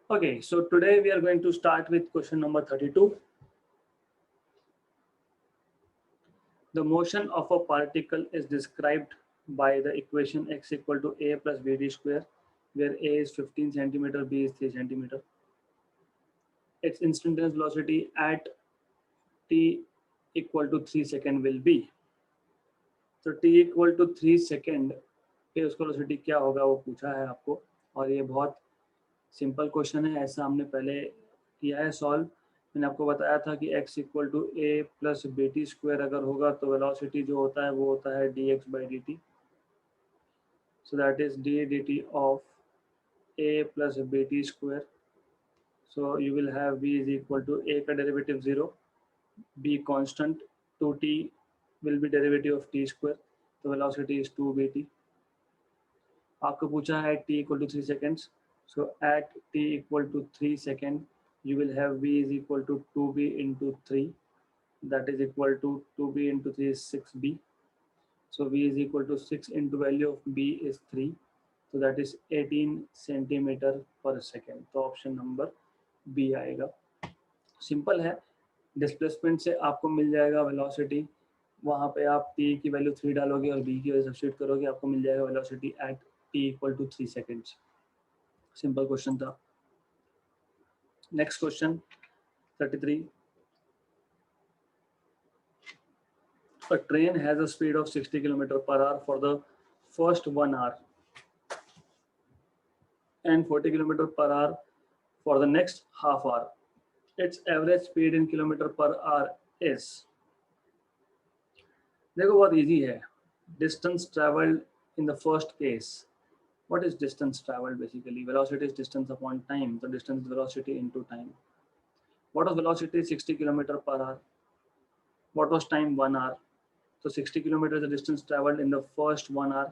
Okay, so today we are going to start with question number 32. The motion of a particle is described by the equation x equal to a plus bd square, where a is 15 centimeter, b is 3 centimeter. Its instantaneous velocity at t equal to 3 second will be. तो t equal to 3 second पे उसका velocity क्या होगा वो पूछा है आपको, और ये बहुत सिंपल क्वेश्चन है, ऐसा हमने पहले किया है सॉल्व। मैंने आपको बताया था कि x equal to a plus b t square अगर होगा तो वेलोसिटी जो होता है वो होता है d x by d t. So that is d d t of a plus b t square. So you will have b is equal to a का derivative 0, b constant, 2t will be derivative of t square, तो velocity is 2bt। आपको पूछा है t equal to 3 seconds, so at t equal to 3 second you will have v is equal to 2b into 3, that is equal to 2b into 3 is 6b, so v is equal to 6 into value of b is 3, so that is 18 centimeter per second। तो option number B आएगा। Simple है, displacement से आपको मिल जाएगा velocity, वहाँ पे आप t की वैल्यू 3 डालोगे और b की वैल्यू सब्स्टिट्यूट करोगे, आपको मिल जाएगा velocity at t equal to 3 seconds. Simple question था। Next question 33। A train has a speed of 60 km per hour for the first 1 hour and 40 km per hour for the next half hour. Its average speed in kilometer per hour is। देखो बहुत easy है। Distance travelled in the first case, what is distance traveled? Basically velocity is distance upon time, so distance is velocity into time. What was velocity? 60 km per hour. What was time? 1 hour. So 60 km is the distance traveled in the first 1 hour.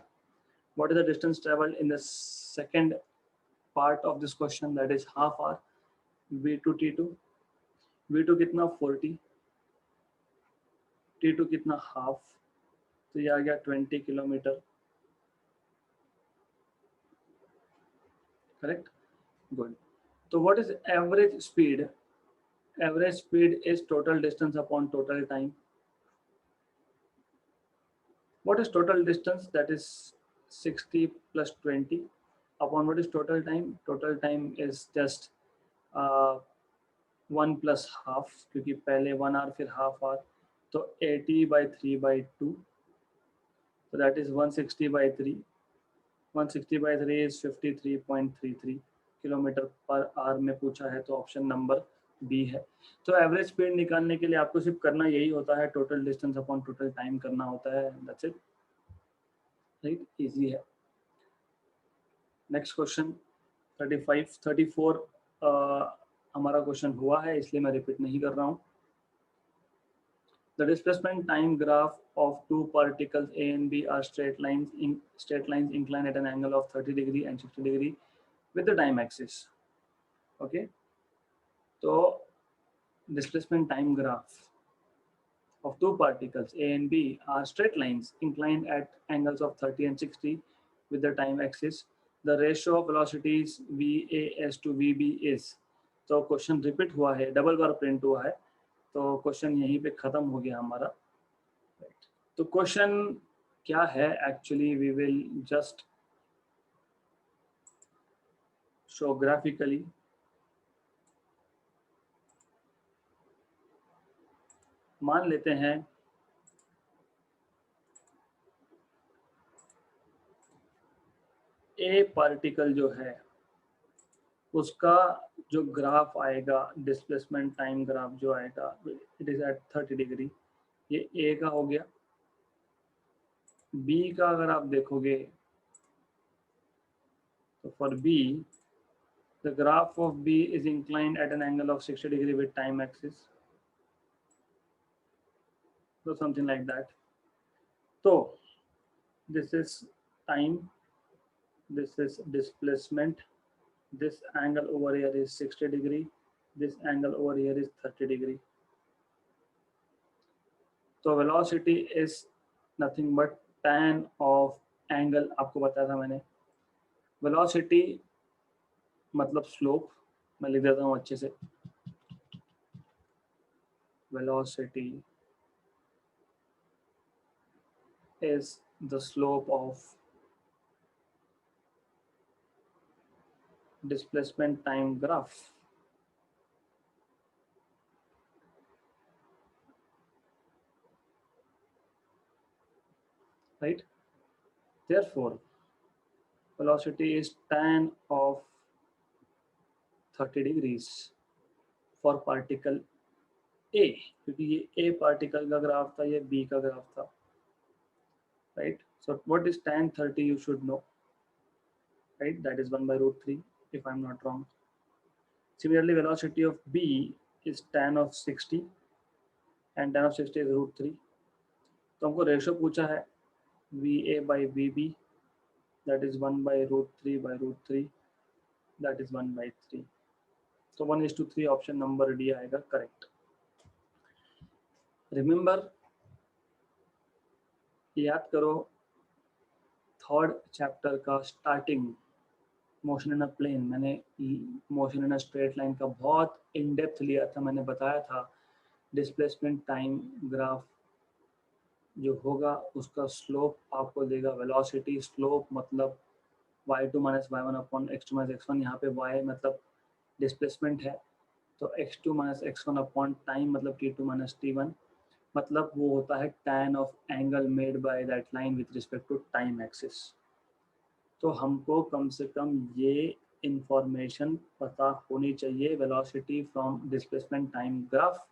What is the distance traveled in the second part of this question, that is half hour? v2 t2, v2 कितना 40, t2 कितना half, तो ये आ गया 20 kilometre. Correct, good. तो what is average speed? Average speed is total distance upon total time. What is total distance? That is 60 plus 20 upon what is total time? Total time is just 1 plus half, क्योंकि पहले 1 hour फिर half hour, तो 80 by 3 by 2, so that is 160 by 3। 160 by 3 is 53.33 kilometre per hour में पूछा है, तो option number B है। तो एवरेज स्पीड निकालने के लिए आपको सिर्फ करना यही होता है, total distance upon total time करना होता है, दैट्स इट, राइट, इजी है। नेक्स्ट क्वेश्चन 35 34 हमारा क्वेश्चन हुआ है, इसलिए मैं रिपीट नहीं कर रहा हूँ। The displacement time graph of two particles A and B are straight lines inclined at an angle of 30 degree and 60 degree with the time axis. Okay, so displacement time graph of two particles A and B are straight lines inclined at angles of 30 and 60 with the time axis. The ratio of velocities VAS to VB is। तो question repeat हुआ है, double बार print हुआ है, तो question यहीं पे खत्म हो गया हमारा। तो क्वेश्चन क्या है actually, we will just show graphically. मान लेते हैं ए पार्टिकल जो है उसका जो ग्राफ आएगा, डिस्प्लेसमेंट टाइम ग्राफ जो आएगा, इट इज एट 30 डिग्री। ये ए का हो गया। बी का अगर आप देखोगे तो for b the graph of B is inclined at an angle of 60 degree with time axis, so something like that. So this is time, this is displacement, this angle over here is 60 degree, this angle over here is 30 degree. So velocity is nothing but tan of angle। आपको बताया था मैंने, velocity मतलब slope, मैं लिख देता हूँ अच्छे से, velocity is the slope of displacement time graph. Right? Therefore, velocity is tan of 30 degrees for particle A, क्योंकि ये A particle का ग्राफ था, ये B का ग्राफ था. Right? So what is tan 30? You should know. Right? That is 1 by root 3, if I'm not wrong. Similarly, velocity of B is tan of 60, and tan of 60 is root 3. तो हमको ratio पूछा है VA by VB, that is 1 by root 3 by root 3, that is 1 by 3. So 1:3 option number D आएगा correct. Remember, याद करो third chapter का starting, motion in a plane, मैंने motion in a straight line का बहुत in depth लिया था. मैंने बताया था डिस्प्लेसमेंट टाइम ग्राफ जो होगा उसका स्लोप आपको देगा वेलोसिटी. स्लोप मतलब y2 minus y1 upon x2 minus x1. यहाँ पे y मतलब डिस्प्लेसमेंट है, तो x2 minus x1 upon time मतलब t2 माइनस t1, मतलब वो होता है tan of angle made by that line with respect to time axis. तो हमको कम से कम ये इंफॉर्मेशन पता होनी चाहिए. Velocity from displacement time graph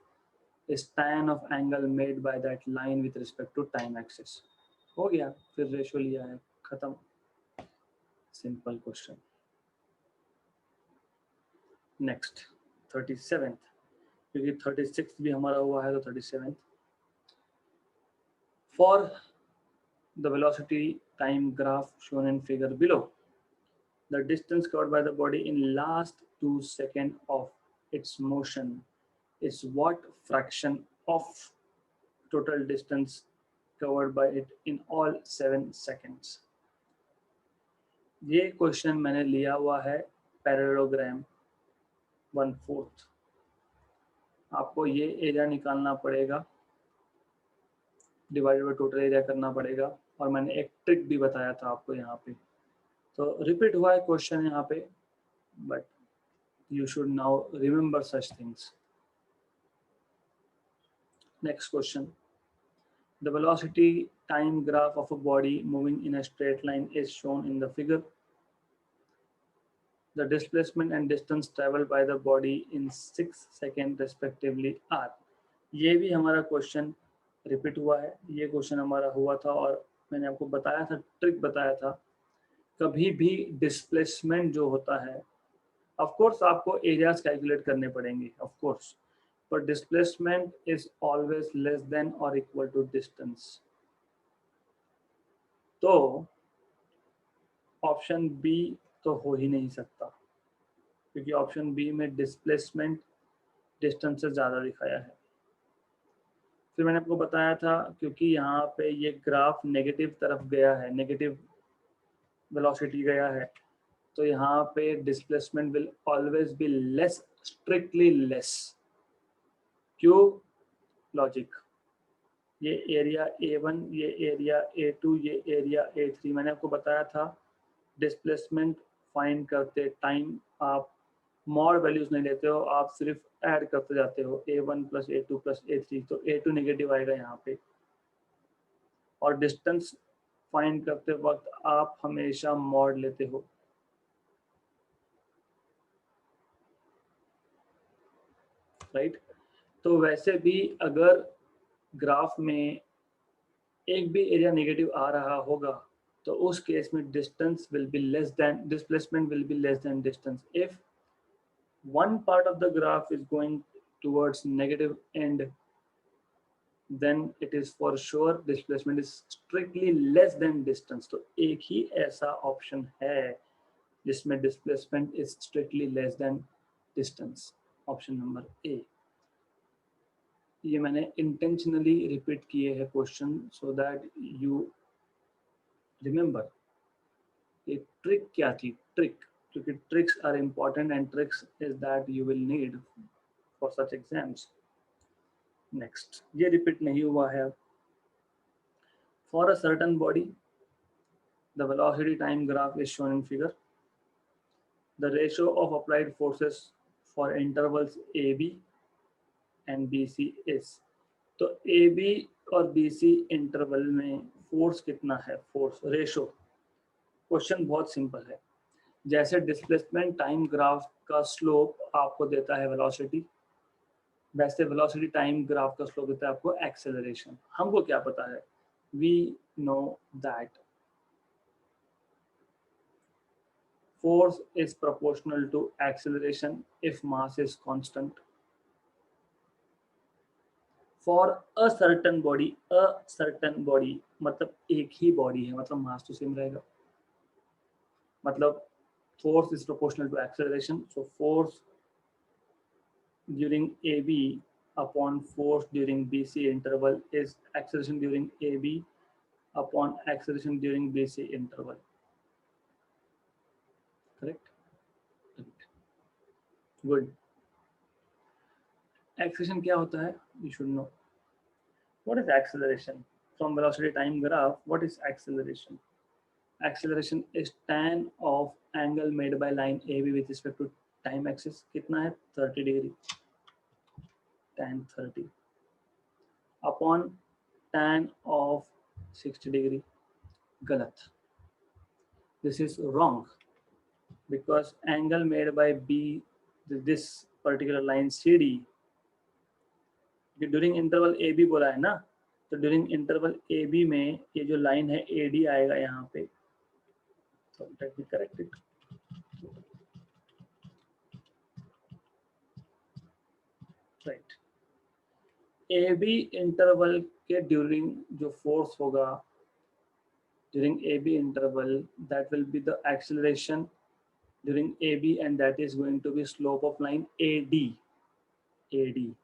is tan of angle made by that line with respect to time axis. हो गया, फिर रेशो लिया है, खत्म. Simple question. नेक्स्ट 37th, क्योंकि 36th भी हमारा हुआ है तो 37th. For the velocity time graph shown in figure below, the distance covered by the body in last 2 seconds of its motion is what fraction of total distance covered by it in all 7 seconds. ये question मैंने लिया हुआ है parallelogram 1/4. आपको ये area निकालना पड़ेगा, divided by total area करना पड़ेगा, और मैंने एक ट्रिक भी बताया था आपको यहाँ पे. तो रिपीट हुआ है क्वेश्चन यहाँ पे, but you should now remember such things. Next question. The velocity time graph of a body moving in a straight line is shown in the figure. The displacement and distance traveled by the body in 6 seconds respectively are. ये भी हमारा question repeat हुआ है. ये question हमारा हुआ था और मैंने आपको बताया था, ट्रिक बताया था. कभी भी डिस्प्लेसमेंट जो होता है, ऑफ कोर्स आपको एरियाज कैलकुलेट करने पड़ेंगे, of course, but displacement is always less than or equal to distance. तो ऑप्शन बी तो हो ही नहीं सकता, क्योंकि ऑप्शन बी में डिस्प्लेसमेंट डिस्टेंस से ज़्यादा दिखाया है. फिर मैंने आपको बताया था, क्योंकि यहाँ पे ये ग्राफ नेगेटिव तरफ गया है, नेगेटिव वेलोसिटी गया है, तो यहाँ पे displacement will always be less, strictly less. क्यों? लॉजिक. ये एरिया A1, ये एरिया A2, ये एरिया A3. मैंने आपको बताया था डिस्प्लेसमेंट फाइंड करते टाइम आप मॉड वैल्यूज नहीं लेते हो, आप सिर्फ ऐड करते जाते हो A1 plus A2 plus A3, तो A2 नेगेटिव आएगा यहाँ पे. और डिस्टेंस फाइंड करते वक्त आप हमेशा मॉड लेते हो. राइट? तो वैसे भी अगर ग्राफ में एक भी एरिया नेगेटिव आ रहा होगा, तो उस केस में distance will be less than, displacement will be less than distance. If one part of the graph is going towards negative end, then it is for sure displacement is strictly less than distance. तो एक ही ऐसा option है जिसमें displacement is strictly less than distance, option number A. ये मैंने intentionally repeat किए हैं question so that you remember. ये ट्रिक क्या थी? ट्रिक क्योंकि tricks are important and tricks is that you will need for such exams. Next, ये repeat नहीं हुआ है. For a certain body the velocity time graph is shown in figure. The ratio of applied forces for intervals AB and BC is. तो AB और BC interval में force कितना है, force ratio. Question बहुत simple है. जैसे displacement time graph का slope आपको देता है वेलोसिटी, वैसे वेलोसिटी टाइम ग्राफ का स्लोप देता है आपको एक्सेलरेशन. हमको क्या पता है? We know that force is proportional to acceleration if mass is constant. For a certain body मतलब एक ही बॉडी है, मतलब मास तो सेम रहेगा. मतलब force is proportional to acceleration, so force during AB upon force during BC interval is acceleration during AB upon acceleration during BC interval. Correct? Good. Acceleration क्या होता है? You should know. What is acceleration? From velocity time graph, what is acceleration? Acceleration is tan of angle made by line AB with respect to time axis. कितना है? 30 degree. Tan 30 upon tan of 60 degree. गलत. This is wrong because angle made by B, this particular line CD, during interval AB बोला है ना, तो during interval A B में ये जो लाइन है ए डी आएगा यहाँ पे. तो let me correct it. Right, A B interval के ड्यूरिंग जो फोर्स होगा during A B interval, that will be the acceleration during A B and that is going to be slope of line A D. A D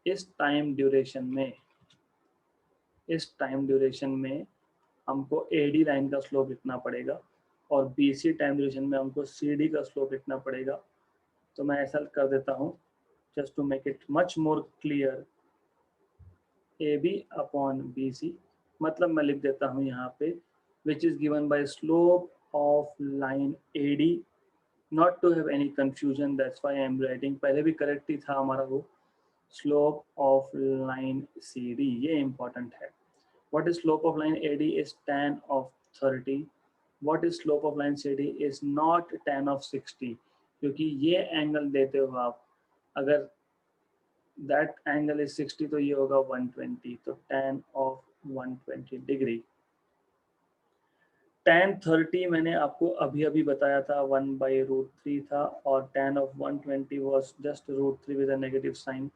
इस time duration में हमको AD line का slope लिखना पड़ेगा और BC time duration में हमको CD का स्लोप लिखना पड़ेगा. तो मैं ऐसा कर देता हूँ just to make it much more clear. A B upon B C, मतलब मैं लिख देता हूँ यहाँ पे which is given by slope of line A D. Not to have any confusion, that's why I am writing. पहले भी correct ही था हमारा वो. Slope of line C D, ये इंपॉर्टेंट है. What is slope of line AD is tan of 30. What is slope of line CD is not tan of 60. क्योंकि ये एंगल देते हो आप, अगर that angle is 60 तो ये होगा 120. तो tan of 120 डिग्री. tan 30 मैंने आपको अभी अभी बताया था 1/√3 था और tan of 120 was just √3 with a negative sign.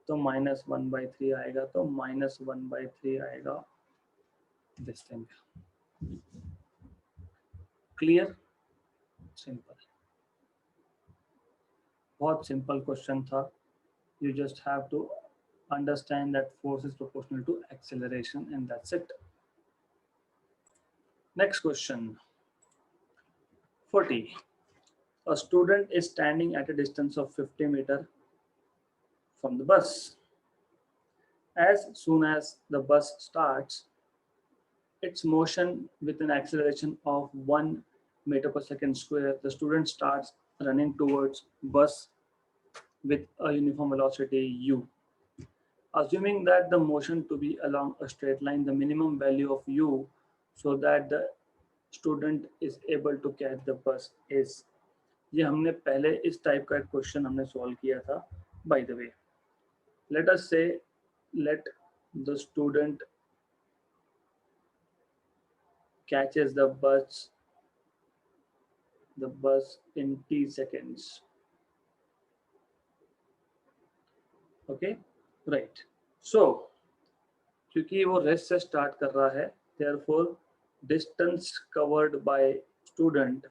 तो -1/3 आएगा. तो -1/3 आएगा this thing. Clear? Simple. बहुत simple question था. You just have to understand that force is proportional to acceleration and that's it. Next question. 40. A student is standing at a distance of 50 meters from the bus. As soon as the bus starts its motion with an acceleration of 1 meter per second square, the student starts running towards bus with a uniform velocity u. Assuming that the motion to be along a straight line, the minimum value of u so that the student is able to catch the bus is. ये हमने पहले इस type का question हमने solve किया था. Bye the way, let us से let the student catches the bus in t seconds. Okay, right. So क्योंकि वो रेस्ट से स्टार्ट कर रहा है, therefore distance covered by student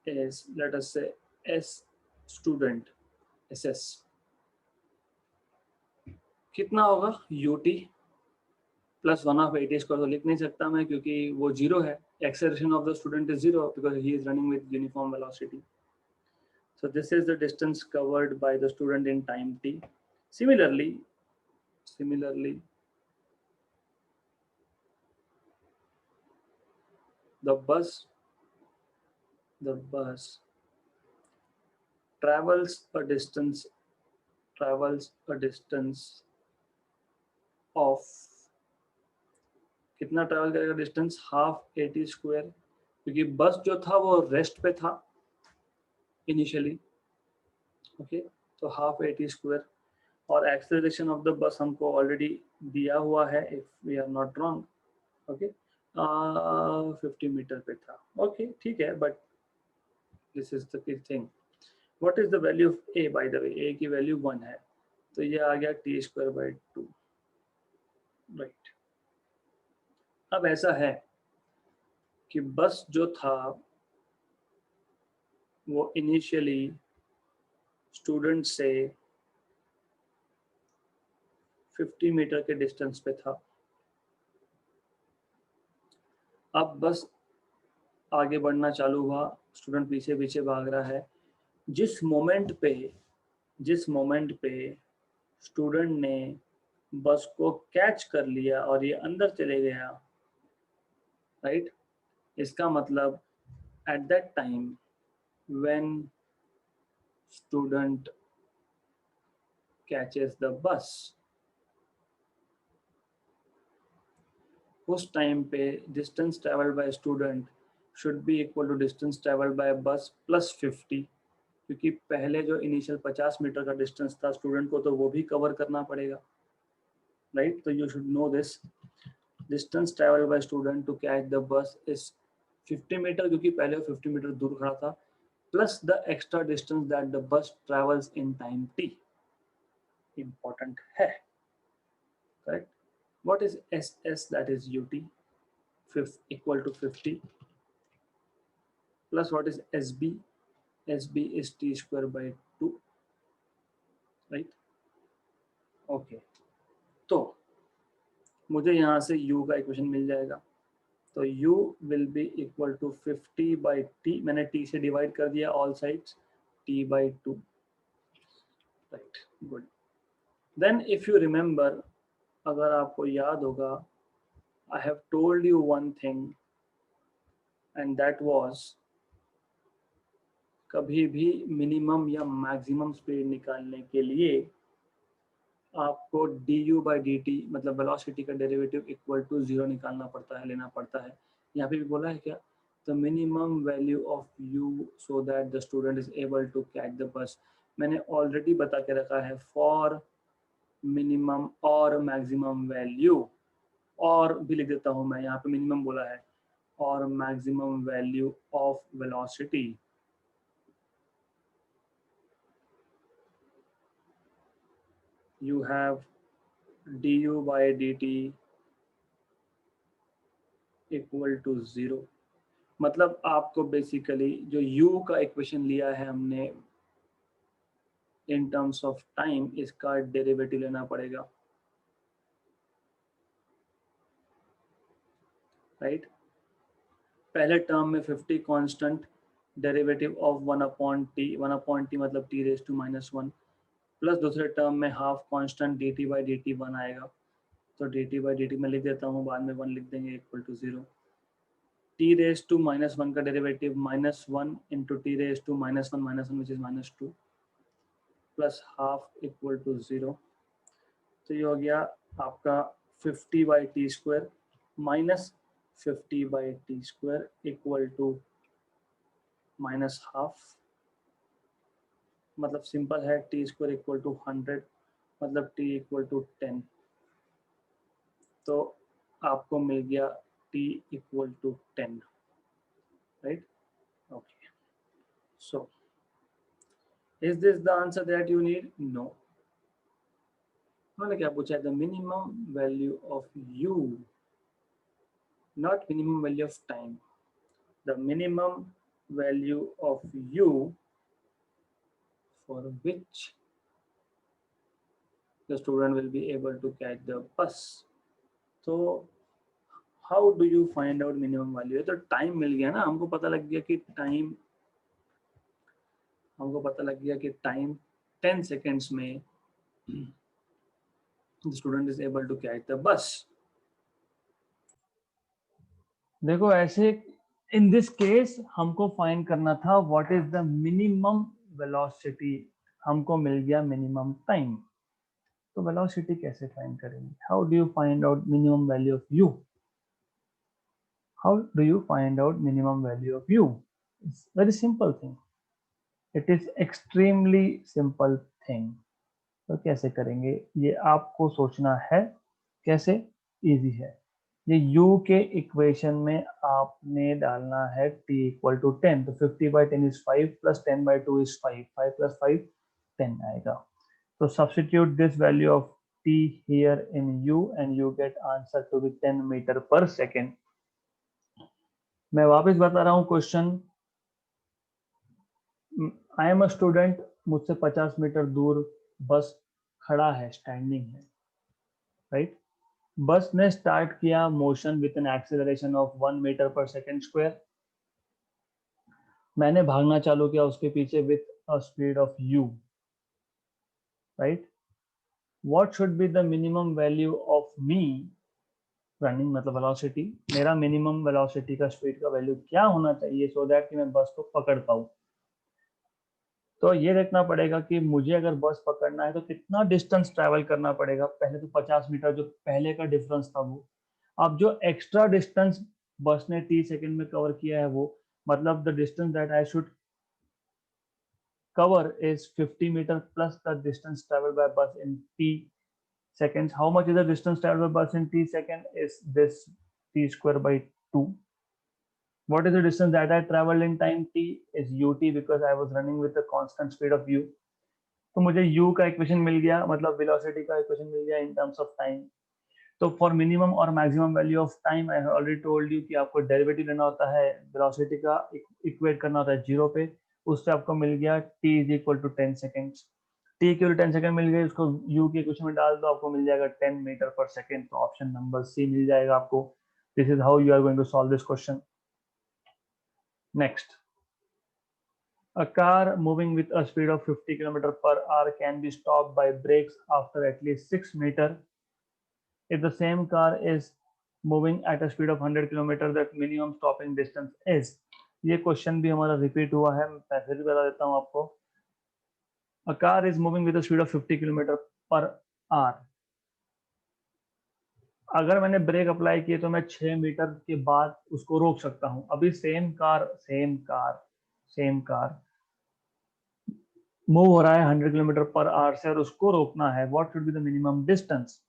is, let us say, s student ss. कितना होगा ut? Plus 1/8 तो लिख नहीं सकता मैं क्योंकि वो जीरो है. Acceleration of the student is zero because he is running with uniform velocity. So this is the distance covered by the student in time t. Similarly, the bus travels a distance of कितना travel करेगा distance half a t square क्योंकि bus जो था वो rest पे था initially. Okay, तो half a t square और एक्सेलरेशन ऑफ द बस हमको ऑलरेडी दिया हुआ है if we are not wrong. Okay, 50 metre पे था. ओके ठीक है, but this is the thing. What is the value of A? By the way A की वैल्यू 1 है, तो ये आ गया टी स्क्वायर बाई 2. राइट. अब ऐसा है कि बस जो था वो इनिशियली स्टूडेंट से 50 मीटर के डिस्टेंस पे था. अब बस आगे बढ़ना चालू हुआ, स्टूडेंट पीछे पीछे भाग रहा है. जिस मोमेंट पे स्टूडेंट ने बस को कैच कर लिया और ये अंदर चले गया, राइट, इसका मतलब at that time when student catches the bus, उस टाइम पे distance travelled by student should be equal to distance travelled by bus plus 50, क्योंकि पहले जो इनिशियल 50 मीटर का डिस्टेंस था स्टूडेंट को तो वो भी कवर करना पड़ेगा, राइट. तो you should know this. Distance travelled by student to catch the bus is 50 metre, क्योंकि पहले वो 50 मीटर दूर खड़ा था, plus the extra distance that the bus travels in time T. Important है, correct. What is SS? That is UT, equal to 50, plus what is SB? SB is T square by 2, right? Okay. तो मुझे यहाँ से U का equation मिल जाएगा. तो U will be equal to 50 by T. मैंने T से डिवाइड कर दिया all sides, T by 2, right? Good. Then if you remember, अगर आपको याद होगा, I have told you one thing, and that was कभी भी मिनिमम या मैक्सिमम स्पीड निकालने के लिए आपको du by dt मतलब वेलोसिटी का डेरिवेटिव इक्वल टू 0 निकालना पड़ता है, लेना पड़ता है. यहाँ पे भी बोला है क्या, the minimum value of u so that the student is able to catch the bus. मैंने ऑलरेडी बता के रखा है फॉर मिनिमम और मैक्सिमम वैल्यू, और भी लिख देता हूँ मैं, यहाँ पे मिनिमम बोला है, और maximum value of velocity you have du by dt equal to 0. मतलब आपको बेसिकली जो u का इक्वेशन लिया है हमने इन टर्म्स ऑफ टाइम, इसका डेरिवेटिव लेना पड़ेगा, राइट. पहले टर्म में 50 कांस्टेंट, डेरिवेटिव ऑफ 1/t मतलब t रेज टू -1, प्लस दूसरे टर्म में half constant dt by dt 1 आएगा. तो dt by dt में लिख देता हूँ, बाद में 1 लिख देंगे, equal to 0. t raise to -1 का derivative -1 into t raise to -1 which is -2 plus half equal to 0. तो ये हो गया आपका 50 by t square minus 50 by t square equal to minus half. मतलब सिंपल है, टी स्क्वायर इक्वल टू 100 मतलब T equal to 10. तो आपको मिल गया T equal to 10, right. Okay, so is this the answer that you need? No. मैंने क्या पूछा है, the minimum value of U, not minimum value of time, the minimum value of U for which the student will be able to catch the bus. तो how do you find out minimum value? तो time मिल गया ना, हमको पता लग गया कि time 10 seconds में the student is able to catch the bus. देखो ऐसे इन दिस केस हमको फाइंड करना था what is the minimum velocity, हमको मिल गया मिनिमम टाइम। तो वेलोसिटी कैसे फाइंड करेंगे? How do you find out minimum value of you? How do you find out minimum value of you? It's very simple thing, it is extremely simple thing. तो कैसे करेंगे ये आपको सोचना है। कैसे? इजी है। ये u के इक्वेशन में आपने डालना है t इक्वल टू 10, तो 50/10 इज 5 प्लस 10/2 इज 5, 5 प्लस 5 10 आएगा। तो substitute this value of t here in u and you get answer to be 10 metre per second. मैं वापस बता रहा हूँ question. I am a student, मुझसे 50 मीटर दूर बस खड़ा है, स्टैंडिंग है, राइट? बस ने स्टार्ट किया motion with an acceleration of 1 metre per second square. मैंने भागना चालू किया उसके पीछे with a speed of u, right? What should be the minimum value of me running, मतलब वेलोसिटी, मेरा मिनिमम वेलोसिटी का स्पीड का वैल्यू क्या होना चाहिए सो दैट कि मैं बस को पकड़ पाऊं? तो ये देखना पड़ेगा कि मुझे अगर बस पकड़ना है तो कितना डिस्टेंस ट्रैवल करना पड़ेगा। पहले तो 50 मीटर जो पहले का डिफरेंस था वो, अब जो एक्स्ट्रा डिस्टेंस बस ने t सेकंड में कवर किया है वो, मतलब the distance that I should cover is 50 meter plus the distance traveled by bus in t seconds. How much is the distance traveled by bus in t second? Is this t square by 2. What is the distance that I traveled in time t? Is ut, because I was running with a constant speed of u. तो मुझे u का equation मिल गया, मतलब velocity का equation मिल गया in terms of time. तो for minimum और maximum value of time I have already told you कि आपको डेरिवेटिव लेना होता है, वेलोसिटी का इक्वेट करना होता है जीरो पे। उससे आपको मिल गया t is equal to 10 seconds. t equal 10 second मिल गए, उसको u के इक्वेशन में डाल दो, आपको मिल जाएगा 10 मीटर पर सेकेंड। तो ऑप्शन नंबर सी मिल जाएगा आपको। This is how you are going to solve this question. Next, a car moving with a speed of 50 km per hour can be stopped by brakes after at least 6 meters. If the same car is moving at a speed of 100 km, that minimum stopping distance is। ये question भी हमारा repeat हुआ है, मैं फिर बता देता हूँ आपको। A car is moving with a speed of 50 km per hour। अगर मैंने ब्रेक अप्लाई किए तो मैं 6 मीटर के बाद उसको रोक सकता हूँ। अभी सेम कार मूव हो रहा है 100 किलोमीटर पर आवर से और उसको रोकना है। What should be the minimum distance?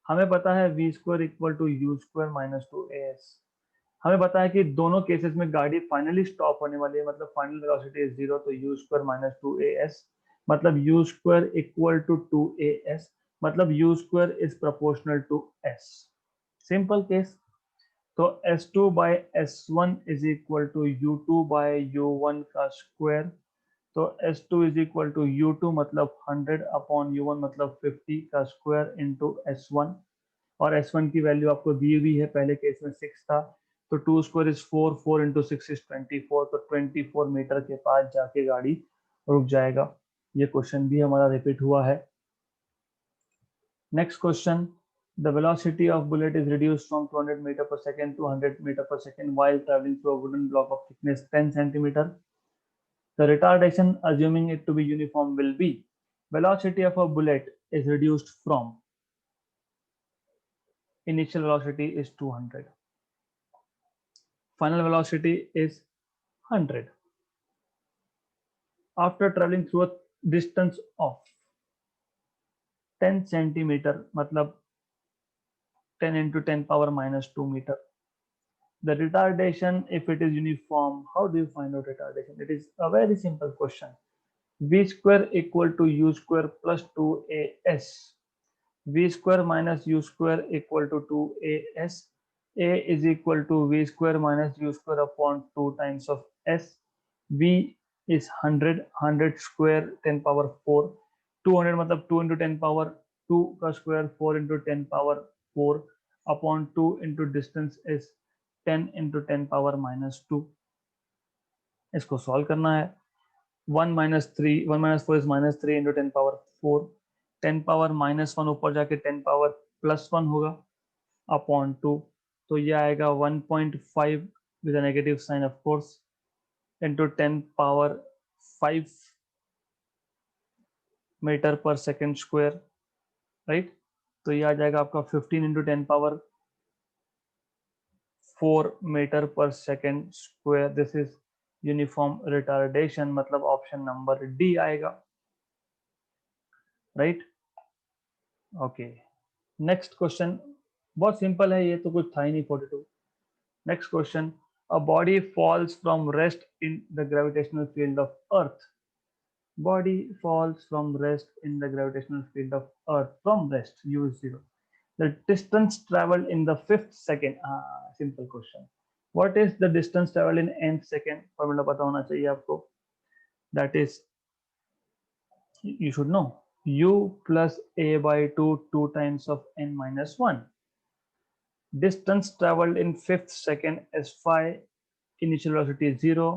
हमें पता है v square equal to U square minus 2as। हमें पता है कि दोनों केसेस में गाड़ी फाइनली स्टॉप होने वाली है, मतलब फाइनल वेलोसिटी इज 0, तो यू स्क्वायर माइनस 2as, मतलब U square equal to 2as, मतलब U square is proportional to s। Simple case. तो s2 by s1 is equal to u2 by u1 का square. तो S2 is equal to U2 मतलब 100 upon U1 मतलब 50 का square into S1। और S1 की value आपको दी हुई है, पहले केस में 6 था, तो 2 स्क्वायर इज 4, 4 इंटू 6 इज 24, तो 24 मीटर के पास जाके गाड़ी रुक जाएगा। ये क्वेश्चन भी हमारा रिपीट हुआ है। Next question, the velocity of bullet is reduced from 200 meter per second to 100 meter per second while traveling through a wooden block of thickness 10 centimeter. The retardation, assuming it to be uniform, will be velocity of a bullet is reduced from initial velocity is 200, final velocity is 100 after traveling through a distance of 10 centimeter, मतलब 10 into 10 power minus 2 meter. The retardation, if it is uniform, how do you find out retardation? It is a very simple question. V square equal to u square plus 2as, v square minus u square equal to 2as, a is equal to v square minus u square upon 2 times of s, v is 100, 100 square 10 power 4, 200 मतलब 2 into 10 power 2 का square 4 into 10 power 4, upon 2 into distance is 10 into 10 power minus 2। इसको solve करना है। 1 - 4 is -3 into 10 power 4। 10 power -1 ऊपर जाके 10 power +1 होगा upon 2। तो ये आएगा 1.5 with a negative sign of course into 10 power 5 metre per second square, right. तो ये आ जाएगा आपका 15 into 10 power 4 metre per second square. This is uniform retardation, मतलब ऑप्शन नंबर डी आएगा, राइट। ओके, नेक्स्ट क्वेश्चन बहुत सिंपल है, ये तो कुछ था ही नहीं। 42। Next question, a body falls from rest in the gravitational field of earth. Body falls from rest in the gravitational field of Earth. From rest, u0. The distance traveled in the fifth second. Simple question. What is the distance traveled in nth second? Formula पता होना चाहिए आपको. That is, you should know. U plus a by 2, 2 times of n minus 1. Distance traveled in fifth second is phi. Initial velocity is 0.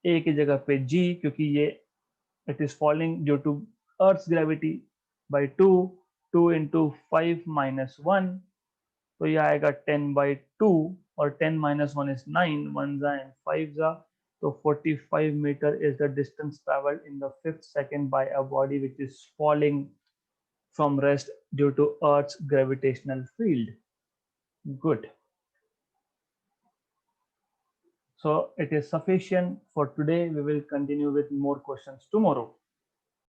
A की जगह पे g, क्योंकि ये it is falling due to Earth's gravity by 2, 2 into 5 minus 1. तो ये आएगा 10 by 2 और 10 minus 1 is 9, 1 and 5 तो 45 meter is the distance traveled in the fifth second by a body which is falling from rest due to Earth's gravitational field. Good. So it is sufficient for today. We will continue with more questions tomorrow.